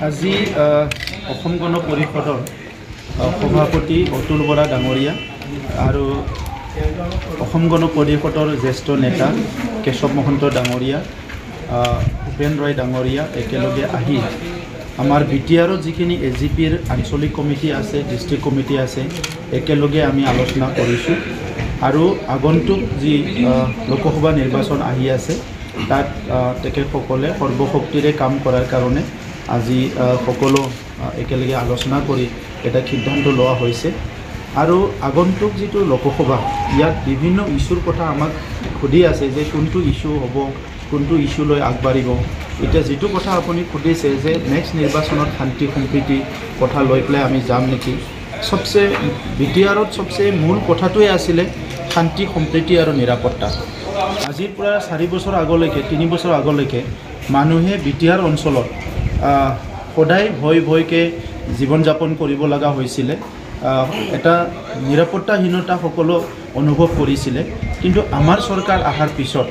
আজি অসম গণ পৰিষদৰ সভাপতি অতুল বৰা ডাঙৰীয়া আৰু অসম গণ পৰিষদৰ জ্যেষ্ঠ নেতা কেশৱ মহন্ত ডাঙৰীয়া, ভূপেন ৰয় ডাঙৰীয়া একেলগে আহি আমাৰ বিটিআৰত যিখিনি এজিপিৰ আঞ্চলিক কমিটি আছে, ডিষ্ট্ৰিক্ট কমিটি আছে, একেলগে আমি আলোচনা কৰিছোঁ আৰু আগন্তুক যি লোকসভা নিৰ্বাচন আহি আছে তাত তেখেতসকলে সৰ্বশক্তিৰে কাম কৰাৰ কাৰণে আজি সকলো একেলগে আলোচনা কৰি এটা সিদ্ধান্ত লোৱা হৈছে আৰু আগন্তুক যিটো লোকসভা ইয়াত বিভিন্ন ইস্যুৰ কথা আমাক সুধি আছে যে কোনটো ইস্যু হ'ব, কোনটো ইস্যু লৈ আগবাঢ়িব। এতিয়া যিটো কথা আপুনি সুধিছে যে নেক্সট নিৰ্বাচনত শান্তি সম্প্ৰীতি কথা লৈ পেলাই আমি যাম নেকি, সবচে বিটিআৰত সবচে মূল কথাটোৱে আছিলে শান্তি সম্প্ৰীতি আৰু নিৰাপত্তা। আজিৰ পৰা 4 বছৰ আগলৈকে 3 বছৰ আগলৈকে মানুহে বিটিআৰ অঞ্চলত সদায় ভয়কে জীৱন যাপন কৰিব লগা হৈছিলে, এটা নিৰাপত্তাহীনতা সকলো অনুভৱ কৰিছিলে। কিন্তু আমাৰ চৰকাৰ অহাৰ পিছত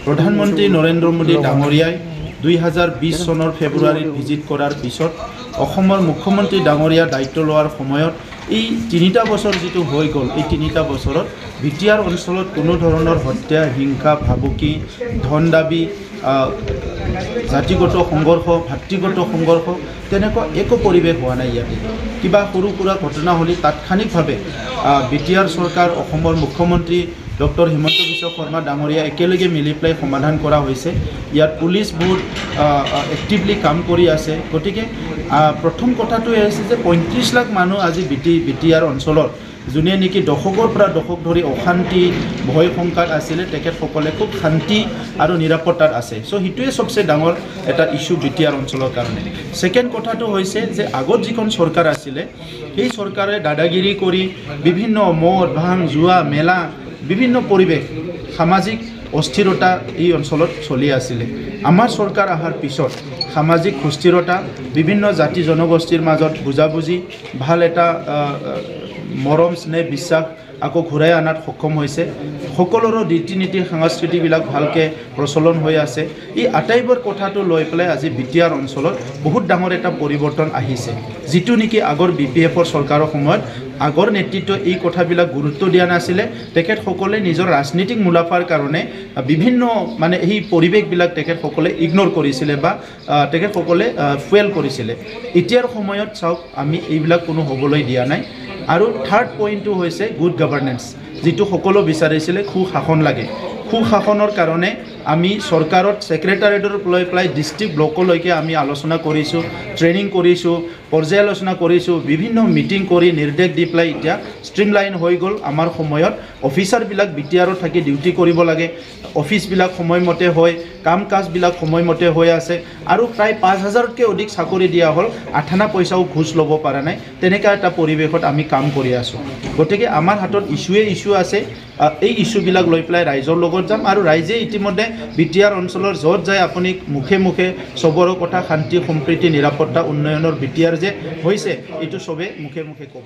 প্ৰধানমন্ত্ৰী নৰেন্দ্ৰ মোদী ডাঙৰীয়াই 2020 চনৰ ফেব্ৰুৱাৰীত ভিজিট কৰাৰ পিছত অসমৰ মুখ্যমন্ত্ৰী ডাঙৰীয়া দায়িত্ব লোৱাৰ সময়ত এই 3টা বছৰ যিটো হৈ গ'ল, এই 3টা বছৰত বিটিআৰ অঞ্চলত কোনো ধৰণৰ হত্যা, হিংসা, ভাবুকি, ধন দাবী, জাতিগত সংঘৰ্ষ, ভাতৃগত সংঘৰ্ষ তেনেকুৱা একো পৰিৱেশ হোৱা নাই। ইয়াতে কিবা সৰু সুৰা ঘটনা হ'লে তাৎক্ষণিকভাৱে বিটিআৰ চৰকাৰ, অসমৰ মুখ্যমন্ত্ৰী ডক্টৰ হিমন্ত বিশ্ব শৰ্মা ডাঙৰীয়া একেলগে মিলি পেলাই সমাধান কৰা হৈছে। ইয়াত পুলিচ বহুত এক্টিভলি কাম কৰি আছে। গতিকে প্ৰথম কথাটোৱে হৈছে যে 35 লাখ মানুহ আজি বিটিআৰ অঞ্চলত যোনে নেকি দশকৰ পৰা দশক ধৰি অশান্তি, ভয় শংকাত আছিলে, তেখেতসকলে খুব শান্তি আৰু নিৰাপত্তাত আছে। চ' সেইটোৱে সবচে ডাঙৰ এটা ইস্যু বিটিআৰ অঞ্চলৰ কাৰণে। ছেকেণ্ড কথাটো হৈছে যে আগত যিখন চৰকাৰ আছিলে সেই চৰকাৰে দাদাগিৰি কৰি বিভিন্ন মদ, ভাং, জুৱা, মেলা, বিভিন্ন পৰিৱেশ, সামাজিক অস্থিৰতা এই অঞ্চলত চলি আছিলে। আমাৰ চৰকাৰ অহাৰ পিছত সামাজিক সুস্থিৰতা, বিভিন্ন জাতি জনগোষ্ঠীৰ মাজত বুজাবুজি, ভাল এটা মৰম, স্নেহ, বিশ্বাস আকৌ ঘূৰাই অনাত সক্ষম হৈছে। সকলোৰে ৰীতি নীতি, সংস্কৃতিবিলাক ভালকৈ প্ৰচলন হৈ আছে। এই আটাইবোৰ কথাটো লৈ পেলাই আজি বিটিআৰ অঞ্চলত বহুত ডাঙৰ এটা পৰিৱৰ্তন আহিছে, যিটো নেকি আগৰ BPFৰ চৰকাৰৰ সময়ত আগৰ নেতৃত্বই এই কথাবিলাক গুৰুত্ব দিয়া নাছিলে। তেখেতসকলে নিজৰ ৰাজনীতিক মুনাফাৰ কাৰণে বিভিন্ন এই পৰিৱেশবিলাক তেখেতসকলে ইগন'ৰ কৰিছিলে বা তেখেতসকলে ফুৱেল কৰিছিলে। এতিয়াৰ সময়ত চাওক, আমি এইবিলাক কোনো হ'বলৈ দিয়া নাই। আৰু থাৰ্ড পইণ্টটো হৈছে গুড গভাৰ্নেন্স, যিটো সকলো বিচাৰিছিলে সুশাসন লাগে। সুশাসনৰ কাৰণে আমি চৰকাৰত ছেক্ৰেটাৰিয়েটৰ লৈ পেলাই ডিষ্ট্ৰিক্ট ব্লকলৈকে আমি আলোচনা কৰিছোঁ, ট্ৰেইনিং কৰিছোঁ, পৰ্যালোচনা কৰিছোঁ, বিভিন্ন মিটিং কৰি নিৰ্দেশ দি পেলাই এতিয়া ষ্ট্ৰীমলাইন হৈ গ'ল। আমাৰ সময়ত অফিচাৰবিলাক বিটিআৰত থাকি ডিউটি কৰিব লাগে, অফিচবিলাক সময়মতে হয়, কাম কাজবিলাক সময়মতে হৈ আছে আৰু প্ৰায় 5000তকৈ অধিক চাকৰি দিয়া হ'ল, আঠানা পইচাও ঘোচ ল'ব পৰা নাই। তেনেকুৱা এটা পৰিৱেশত আমি কাম কৰি আছোঁ। গতিকে আমাৰ হাতত ইছ্যু আছে। এই ইছ্যুবিলাক লৈ পেলাই ৰাইজৰ লগত যাম আৰু ৰাইজে ইতিমধ্যে বিটিআৰ অঞ্চলৰ য'ত যায় আপুনি মুখে মুখে চবৰে কথা শান্তি সম্প্ৰীতি নিৰাপত্তা উন্নয়নৰ বিটিআৰ যে হৈছে এইটো চবে মুখে মুখে ক'ব।